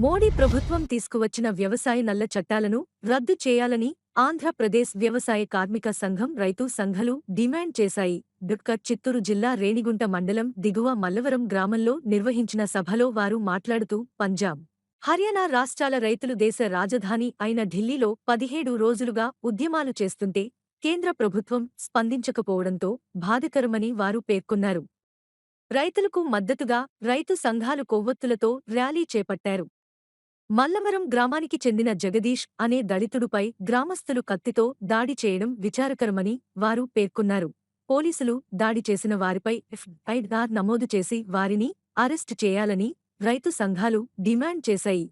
మోడీ ప్రభుత్వం తీసుకువచ్చిన వ్యవసాయ నల్ల చట్టాలను రద్దు చేయాలని ఆంధ్రప్రదేశ్ వ్యవసాయ కార్మిక సంఘం రైతు సంఘాలు డిమాండ్ చేశాయి. చిత్తూరు జిల్లా రేణిగుంట మండలం దిగువ మల్లవరం గ్రామంలో నిర్వహించిన సభలో వారు మాట్లాడుతూ పంజాబ్, హర్యానా రాష్ట్రాల రైతులు దేశ రాజధాని అయిన ఢిల్లీలో 17 రోజులుగా ఉద్యమాలు చేస్తుంటే కేంద్ర ప్రభుత్వం స్పందించకపోవడంతో బాధకరమని వారు పేర్కొన్నారు. రైతులకు మద్దతుగా రైతు సంఘాలు కొవ్వొత్తులతో ర్యాలీ చేపట్టారు. మల్లవరం గ్రామానికి చెందిన జగదీష్ అనే దళితుడుపై గ్రామస్తులు కత్తితో దాడి చేయడం విచారకరమని వారు పేర్కొన్నారు. పోలీసులు దాడి చేసిన వారిపై ఎఫ్ఐఆర్ నమోదు చేసి వారిని అరెస్టు చేయాలని రైతు సంఘాలు డిమాండ్ చేశాయి.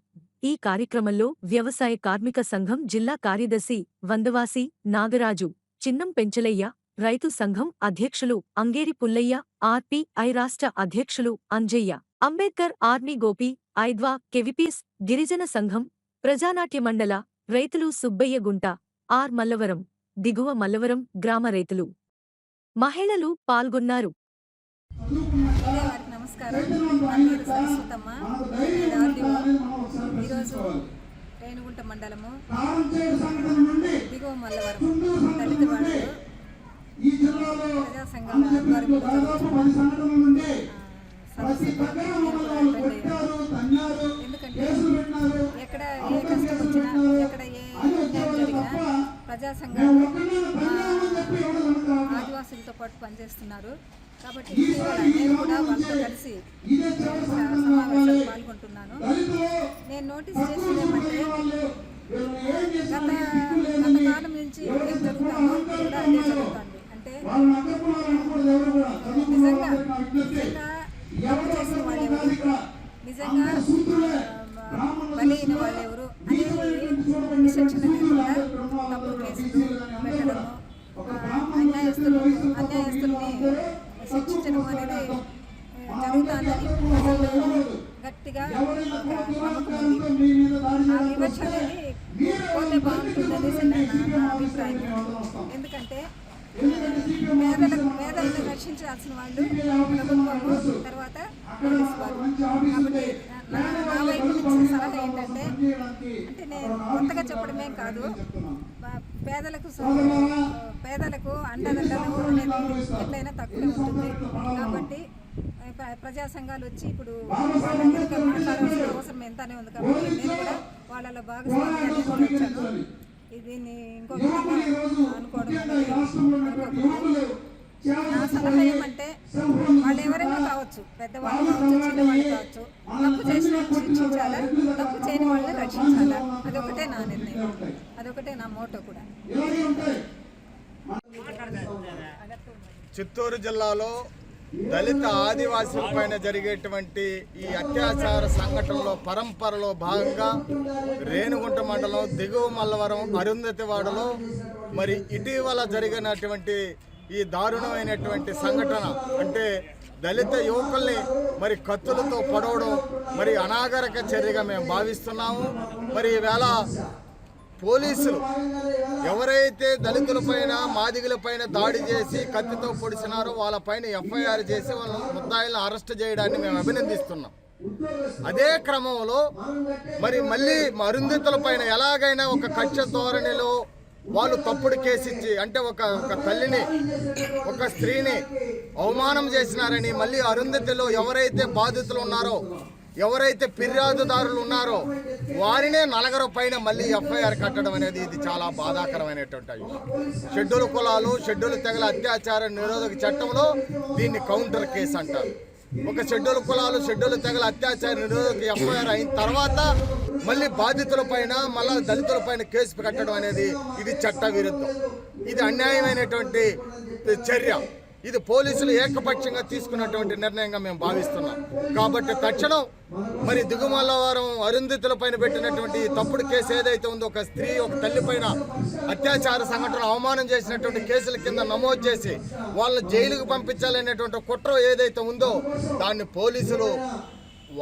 ఈ కార్యక్రమంలో వ్యవసాయ కార్మిక సంఘం జిల్లా కార్యదర్శి వందవాసి నాగరాజు, చిన్నం పెంచలయ్య, రైతు సంఘం అధ్యక్షులు అంగేరి పుల్లయ్య, ఆర్పీఐ రాష్ట్ర అధ్యక్షులు అంజయ్య, అంబేద్కర్ ఆర్మీ గోపి, ఐద్వా కెవిపీస్, గిరిజన సంఘం, ప్రజానాట్య మండల రైతులు సుబ్బయ్య గుంట, ఆర్ మల్లవరం, దిగువ మల్లవరం గ్రామ రైతులు, మహిళలు పాల్గొన్నారు. రేణిగుంట మండలము దిగువ మల్లవరం దళితవాడలో ప్రజా సంఘాల ఎందుకంటే ఎక్కడ ఏ కష్టం వచ్చినా ఎక్కడ ఏ అన్యాయం జరిగినా ప్రజా సంఘాలు ఆదివాసులతో పాటు పనిచేస్తున్నారు. కాబట్టి నేను కూడా వాళ్ళతో కలిసి సమావేశాలు పాల్గొంటున్నాను. నేను నోటీస్ చేసింది ఏమంటే గత కాలం నుంచి ఏం జరుగుతుందో కూడా అదే జరుగుతుంది. అంటే నిజంగా తప్పు చేసిన వాళ్ళెవరు, నిజంగా బలైన వాళ్ళెవరు అనేది విచక్షణ లేకుండా తప్పుడు కేసులు పెట్టడము, అన్యాయస్తుల్ని శిక్షించడం అనేది జరుగుతుందని ప్రజలు గట్టిగా నమ్మకం ఉంది. ఆ వివక్ష అనేది పోతే బాగుంటుందనేసి నా అభిప్రాయం. ఎందుకంటే పేదలను రక్షించాల్సిన వాళ్ళు ప్రభుత్వము, తర్వాత పోలీసు వారు. కాబట్టి నా వైపు నుంచి సలహా ఏంటంటే, అంటే నేను కొత్తగా చెప్పడమేం కాదు, పేదలకు అండదండలు అనేది ఎట్లయినా తక్కువ ఉంటుంది. కాబట్టి ప్రజా సంఘాలు వచ్చి ఇప్పుడు మాట్లాడాల్సిన అవసరం ఎంతనే ఉంది. కాబట్టి నేను కూడా వాళ్ళలో భాగస్వామ్యాన్ని వచ్చాను. దీన్ని ఇంకో విధంగా అనుకోవడం నా సలహా ఏమంటే, వాళ్ళు ఎవరైనా కావచ్చు, పెద్దవాళ్ళు కావచ్చు, చిన్నవాళ్ళు కావచ్చు, తప్పు చేసిన శిక్షించాలా, తప్పు చేయని వాళ్ళని రక్షించాలా. అదొకటే నా నిర్ణయం, అదొకటే నా మోటో కూడా. చిత్తూరు జిల్లాలో దళిత ఆదివాసుల పైన జరిగేటువంటి ఈ అత్యాచార సంఘటనలో పరంపరలో భాగంగా రేణిగుంట మండలం దిగువ మల్లవరం అరుంధతివాడలో మరి ఇటీవల జరిగినటువంటి ఈ దారుణమైనటువంటి సంఘటన, అంటే దళిత యువకుల్ని మరి కత్తులతో పొడవడం మరి అనాగరిక చర్యగా మేము భావిస్తున్నాము. మరి ఈవేళ పోలీసులు ఎవరైతే దళితులపైన మాదిగులపైన దాడి చేసి కత్తితో పొడిచినారో వాళ్ళపైన ఎఫ్ఐఆర్ చేసి వాళ్ళ ముద్దాయిలను అరెస్ట్ చేయడాన్ని మేము అభినందిస్తున్నాం. అదే క్రమంలో మరి మళ్ళీ అరుంధతులపైన ఎలాగైనా ఒక కక్ష ధోరణిలో వాళ్ళు తప్పుడు కేసిచ్చి, అంటే ఒక తల్లిని, ఒక స్త్రీని అవమానం చేసినారని మళ్ళీ అరుంధతిలో ఎవరైతే బాధితులు ఉన్నారో, ఎవరైతే ఫిర్యాదుదారులు ఉన్నారో వారినే 4 పైన మళ్ళీ ఎఫ్ఐఆర్ కట్టడం అనేది ఇది చాలా బాధాకరమైనటువంటి విషయం. షెడ్యూల్ కులాలు, షెడ్యూల్ తెగల అత్యాచార నిరోధక చట్టంలో దీన్ని కౌంటర్ కేసు అంటారు. ఒక షెడ్యూల్ కులాలు, షెడ్యూల్ తెగల అత్యాచార నిరోధక ఎఫ్ఐఆర్ అయిన తర్వాత మళ్ళీ బాధితుల పైన, మళ్ళీ దళితుల పైన కేసు కట్టడం అనేది ఇది చట్ట విరుద్ధం. ఇది అన్యాయమైనటువంటి చర్య. ఇది పోలీసులు ఏకపక్షంగా తీసుకున్నటువంటి నిర్ణయంగా మేము భావిస్తున్నాం. కాబట్టి తక్షణం మరి దిగుమల్లవరం అరుంధతుల పైన పెట్టినటువంటి తప్పుడు కేసు ఏదైతే ఉందో, ఒక స్త్రీ, ఒక తల్లి పైన అత్యాచార సంఘటన అవమానం చేసినటువంటి కేసుల కింద నమోదు చేసి వాళ్ళని జైలుకు పంపించాలనేటువంటి కుట్ర ఏదైతే ఉందో దాన్ని పోలీసులు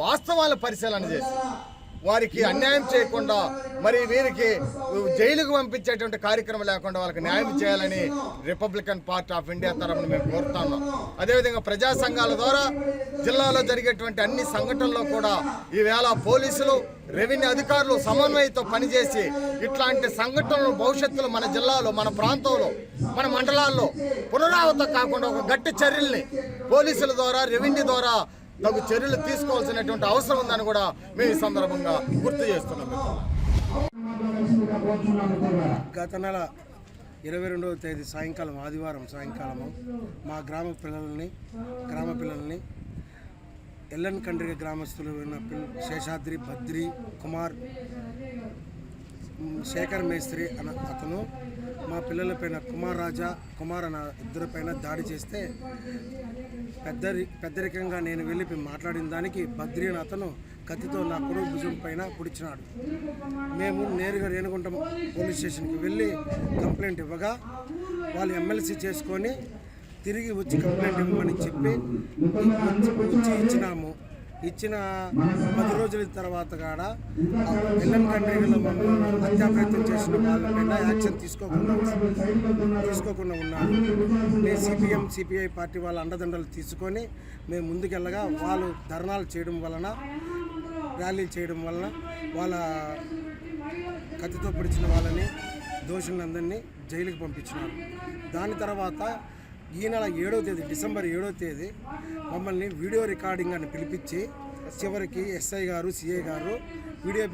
వాస్తవాల పరిశీలన చేసి వారికి అన్యాయం చేయకుండా మరి వీరికి జైలుకు పంపించేటువంటి కార్యక్రమం లేకుండా వాళ్ళకి న్యాయం చేయాలని రిపబ్లికన్ పార్టీ ఆఫ్ ఇండియా తరఫున మేము కోరుతున్నాం. అదేవిధంగా ప్రజా సంఘాల ద్వారా జిల్లాలో జరిగేటువంటి అన్ని సంఘటనల్లో కూడా ఈవేళ పోలీసులు, రెవెన్యూ అధికారులు సమన్వయంతో పనిచేసి ఇట్లాంటి సంఘటనలు భవిష్యత్తులో మన జిల్లాలో, మన ప్రాంతంలో, మన మండలాల్లో పునరావృతం కాకుండా ఒక గట్టి చర్యల్ని పోలీసుల ద్వారా, రెవెన్యూ ద్వారా తగు చర్యలు తీసుకోవాల్సినటువంటి అవసరం ఉందని కూడా మేము ఈ సందర్భంగా గుర్తు చేస్తున్నాం. గత నెల 22వ తేదీ సాయంకాలం, ఆదివారం సాయంకాలము మా గ్రామ పిల్లల్ని ఎల్లన్ కండ్రిగ గ్రామస్తులు శేషాద్రి, బద్రి, కుమార్, శేఖర్ మేస్త్రి అన్న అతను మా పిల్లలపైన కుమార్ అన్న ఇద్దరిపైన దాడి చేస్తే పెద్దరికంగా నేను వెళ్ళి మాట్లాడిన దానికి బద్రి అని అతను కత్తితో నా కొడుకు భుజం పైన పొడిచినాడు. మేము నేరుగా రేణిగుంట పోలీస్ స్టేషన్కి వెళ్ళి కంప్లైంట్ ఇవ్వగా వాళ్ళు ఎమ్మెల్సీ చేసుకొని తిరిగి వచ్చి కంప్లైంట్ ఇవ్వమని చెప్పి ఇచ్చినాము. ఇచ్చిన 10 రోజుల తర్వాత కాడ ఎల్ఎన్ కండ్రిగలో హత్యా ప్రయత్నం చేసిన వాళ్ళపైన యాక్షన్ తీసుకోకుండా ఉన్నారు. నేను సిపిఐ పార్టీ వాళ్ళ అండదండలు తీసుకొని మేము ముందుకెళ్ళగా వాళ్ళు ధర్నాలు చేయడం వలన, ర్యాలీలు చేయడం వలన వాళ్ళ కత్తితో పొడిచిన వాళ్ళని, దోషులందరినీ జైలుకి పంపించినారు. దాని తర్వాత ఈ నెల 7వ తేదీ, డిసెంబర్ 7వ తేదీ మమ్మల్ని వీడియో రికార్డింగ్ అని పిలిపించి చివరికి ఎస్ఐ గారు, సిఐ గారు వీడియో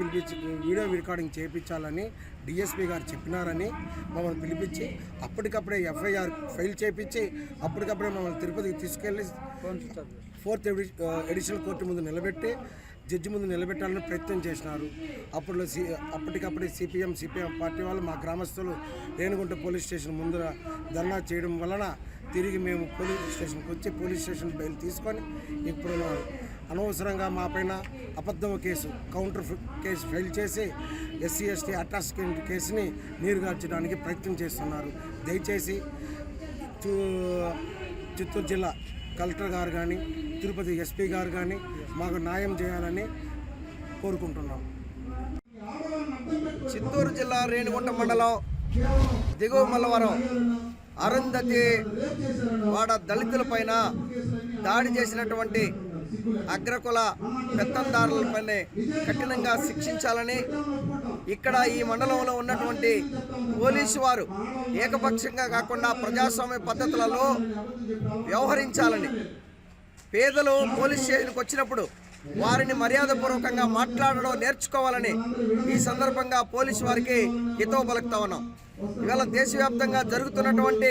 రికార్డింగ్ చేయించాలని డిఎస్పీ గారు చెప్పినారని మమ్మల్ని పిలిపించి అప్పటికప్పుడే ఎఫ్ఐఆర్ ఫైల్ చేయించి అప్పటికప్పుడే మమ్మల్ని తిరుపతికి తీసుకెళ్ళి 4th ఎడిషనల్ కోర్టు ముందు నిలబెట్టి జడ్జి ముందు నిలబెట్టాలని ప్రయత్నం చేసినారు. అప్పటికప్పుడే సిపిఎం పార్టీ వాళ్ళు మా గ్రామస్తులు రేణిగుంట పోలీస్ స్టేషన్ ముందర ధర్నా చేయడం వలన తిరిగి మేము పోలీస్ స్టేషన్కి వచ్చి పోలీస్ స్టేషన్ బయలు తీసుకొని ఇప్పుడు అనవసరంగా మా పైన అబద్ధం కేసు, కౌంటర్ కేసు ఫైల్ చేసి SC ST అట్రాసిటీ కేసుని నీరుగార్చడానికి ప్రయత్నం చేస్తున్నారు. దయచేసి చిత్తూరు జిల్లా కలెక్టర్ గారు కానీ, తిరుపతి ఎస్పీ గారు కానీ మాకు న్యాయం చేయాలని కోరుకుంటున్నాం. చిత్తూరు జిల్లా రేణిగుంట మండలం దిగువ మల్లవరం అరుంధతి వాడ దళితులపైన దాడి చేసినటువంటి అగ్రకుల పెత్తందారులపైన కఠినంగా శిక్షించాలని, ఇక్కడ ఈ మండలంలో ఉన్నటువంటి పోలీసు వారు ఏకపక్షంగా కాకుండా ప్రజాస్వామ్య పద్ధతులలో వ్యవహరించాలని, పేదలు పోలీస్ స్టేషన్కి వచ్చినప్పుడు వారిని మర్యాదపూర్వకంగా మాట్లాడడం నేర్చుకోవాలని ఈ సందర్భంగా పోలీసు వారికి హితవు పలుకుతా ఉన్నాం. ఇవాళ దేశవ్యాప్తంగా జరుగుతున్నటువంటి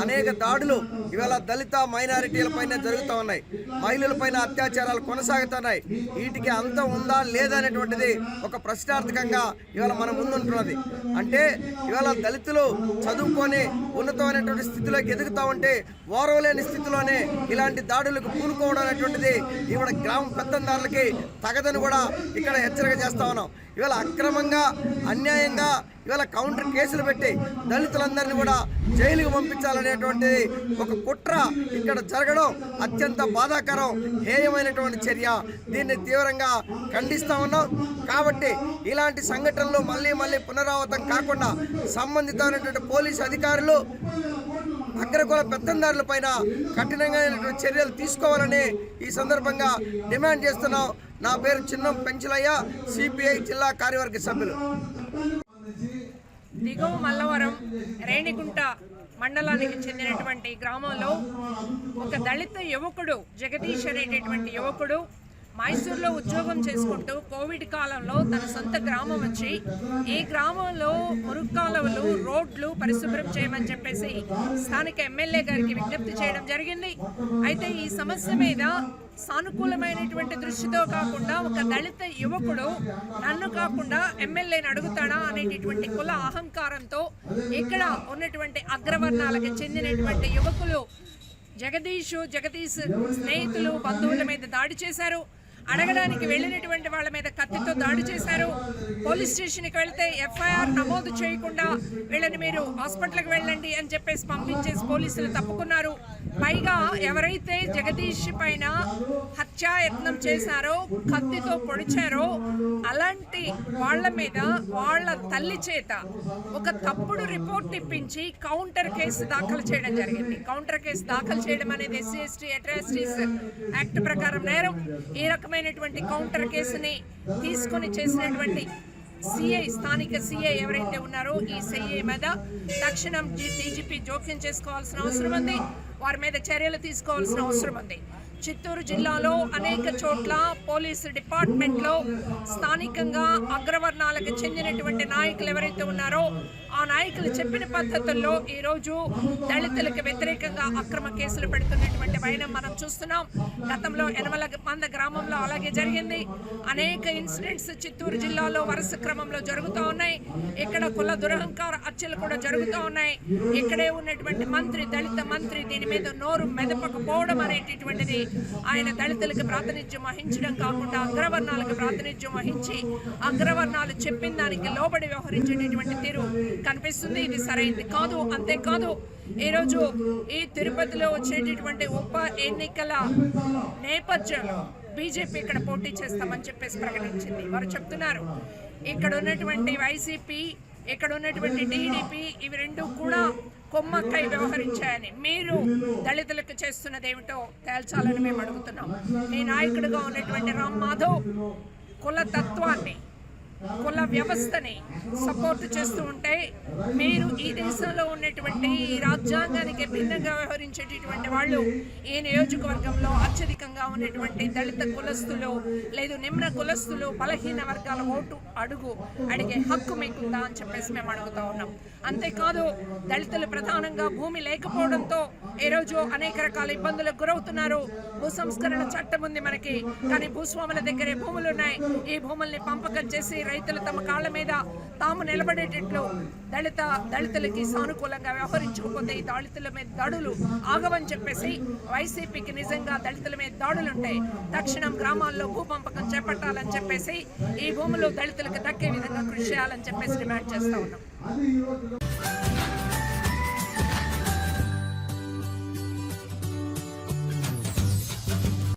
అనేక దాడులు ఇవాళ దళిత మైనారిటీలపైన జరుగుతూ ఉన్నాయి. మహిళలపైన అత్యాచారాలు కొనసాగుతున్నాయి. వీటికి అంతం ఉందా లేదా అనేటువంటిది ఒక ప్రశ్నార్థకంగా ఇవాళ మన ముందుంటున్నది. అంటే ఇవాళ దళితులు చదువుకొని ఉన్నతమైనటువంటి స్థితిలోకి ఎదుగుతూ ఉంటే ఓరవలేని స్థితిలోనే ఇలాంటి దాడులకు పూనుకోవడం అనేటువంటిది ఇవాళ గ్రామ పెత్తందారులకి తగదని కూడా ఇక్కడ హెచ్చరిక చేస్తా ఉన్నాం. ఇవాళ అక్రమంగా, అన్యాయంగా ఇవాళ కౌంటర్ కేసులు పెట్టి దళితులందరినీ కూడా జైలుకు పంపించాలనేటువంటిది ఒక కుట్ర ఇక్కడ జరగడం అత్యంత బాధాకరం, హేయమైనటువంటి చర్య. దీన్ని తీవ్రంగా ఖండిస్తా ఉన్నాం. కాబట్టి ఇలాంటి సంఘటనలు మళ్ళీ పునరావృతం కాకుండా సంబంధితమైనటువంటి పోలీసు అధికారులు అగ్రకుల పెత్తందారుల పైన కఠినంగా చర్యలు తీసుకోవాలని ఈ సందర్భంగా డిమాండ్ చేస్తున్నాం. నా పేరు చిన్నం పెంచులయ్య, సిపిఐ జిల్లా కార్యవర్గ సభ్యులు. దిగువ మల్లవరం రేణిగుంట మండలానికి చెందినటువంటి గ్రామంలో ఒక దళిత యువకుడు, జగదీష్ అనేటటువంటి యువకుడు మైసూర్లో ఉద్యోగం చేసుకుంటూ కోవిడ్ కాలంలో తన సొంత గ్రామం వచ్చి ఈ గ్రామంలో మురుక్కాలవలు, రోడ్లు పరిశుభ్రం చేయమని చెప్పేసి స్థానిక ఎమ్మెల్యే గారికి విజ్ఞప్తి చేయడం జరిగింది. అయితే ఈ సమస్య మీద సానుకూలమైనటువంటి దృష్టితో కాకుండా ఒక దళిత యువకుడు నన్ను కాకుండా ఎమ్మెల్యేని అడుగుతాడా అనేటటువంటి కుల అహంకారంతో ఇక్కడ ఉన్నటువంటి అగ్రవర్ణాలకు చెందినటువంటి యువకులు జగదీష్ స్నేహితులు, బంధువుల మీద దాడి చేశారు. అడగడానికి వెళ్ళినటువంటి వాళ్ళ మీద కత్తితో దాడి చేశారు. పోలీస్ స్టేషన్కి వెళ్తే ఎఫ్ఐఆర్ నమోదు చేయకుండా వీళ్ళని మీరు హాస్పిటల్కి వెళ్ళండి అని చెప్పేసి పంపించేసి పోలీసులు తప్పుకున్నారు. పైగా ఎవరైతే జగదీష్ పైన హత్యాయత్నం చేశారో, కత్తితో పొడిచారో అలాంటి వాళ్ళ మీద వాళ్ళ తల్లి చేత ఒక తప్పుడు రిపోర్ట్ ఇప్పించి కౌంటర్ కేసు దాఖలు చేయడం జరిగింది. కౌంటర్ కేసు దాఖలు చేయడం అనేది SC/ST అట్రాసిటీస్ యాక్ట్ ప్రకారం నేరం. ఈ రకమైనటువంటి కౌంటర్ కేసుని తీసుకొని చేసినటువంటి స్థానిక సిఐ ఎవరైతే ఉన్నారో ఈ సిఐ మీద తక్షణం డీజీపీ జోక్యం చేసుకోవాల్సిన అవసరం ఉంది. వారి మీద చర్యలు తీసుకోవాల్సిన అవసరం ఉంది. చిత్తూరు జిల్లాలో అనేక చోట్ల పోలీసు డిపార్ట్మెంట్లో స్థానికంగా అగ్రవర్ణాలకు చెందినటువంటి నాయకులు ఎవరైతే ఉన్నారో ఆ నాయకులు చెప్పిన పద్ధతుల్లో ఈరోజు దళితులకు వ్యతిరేకంగా అక్రమ కేసులు పెడుతున్నటువంటి వైనం మనం చూస్తున్నాం. గతంలో యనమల గ్రామంలో అలాగే జరిగింది. అనేక ఇన్సిడెంట్స్ చిత్తూరు జిల్లాలో వరుస క్రమంలో జరుగుతూ ఉన్నాయి. ఇక్కడ కుల దురహంకార హత్యలు కూడా జరుగుతూ ఉన్నాయి. ఇక్కడే ఉన్నటువంటి మంత్రి, దళిత మంత్రి దీని మీద నోరు మెదపకపోవడం అనేటటువంటిది ఆయన దళితులకు ప్రాతినిధ్యం వహించడం కాకుండా అగ్రవర్ణాలకు ప్రాతినిధ్యం వహించి అగ్రవర్ణాలు చెప్పిన దానికి లోబడి వ్యవహరించేటటువంటి తీరు కనిపిస్తుంది. ఇది సరైనది కాదు. అంతేకాదు ఈరోజు ఈ తిరుపతిలో వచ్చేటటువంటి ఉప ఎన్నికల నేపథ్యంలో బీజేపీ ఇక్కడ పోటీ చేస్తామని చెప్పేసి ప్రకటించింది. వారు చెప్తున్నారు ఇక్కడ ఉన్నటువంటి వైసీపీ, ఇక్కడ ఉన్నటువంటి టీడీపీ ఇవి రెండు కూడా కొమ్మక్కై వ్యవహరించాయని. మీరు దళితులకు చేస్తున్నది ఏమిటో తేల్చాలని మేము అడుగుతున్నాం. మీ నాయకుడిగా ఉన్నటువంటి రామ్ మాధవ్ కుల తత్వాన్ని, కుల వ్యవస్థని సపోర్ట్ చేస్తూ ఉంటే మీరు ఈ దేశంలో ఉన్నటువంటి ఈ రాజ్యాంగానికి భిన్నంగా వ్యవహరించేటటువంటి వాళ్ళు ఈ నియోజకవర్గంలో అత్యధికంగా ఉన్నటువంటి దళిత కులస్తులు లేదు నిమ్న కులస్తులు బలహీన వర్గాల ఓటు అడిగే హక్కు మీకుందా అని చెప్పేసి మేము అడుగుతూ ఉన్నాం. అంతేకాదు దళితులు ప్రధానంగా భూమి లేకపోవడంతో ఈరోజు అనేక రకాల ఇబ్బందులకు గురవుతున్నారు. భూ సంస్కరణ చట్టం ఉంది మనకి, కానీ భూస్వాముల దగ్గరే భూములు ఉన్నాయి. ఈ భూముల్ని పంపకం చేసి రైతులు తమ కాళ్ళ మీద తాము నిలబడేటట్లు దళితులకి సానుకూలంగా వ్యవహరించకపోతే ఈ దళితుల మీద దాడులు ఆగవని చెప్పేసి వైసీపీకి నిజంగా దళితుల మీద దాడులుంటాయి తక్షణం గ్రామాల్లో భూ పంపకం చేపట్టాలని చెప్పేసి ఈ భూములు దళితులకు దక్కే విధంగా కృషి చేయాలని చెప్పేసి డిమాండ్ చేస్తా ఉన్నాం.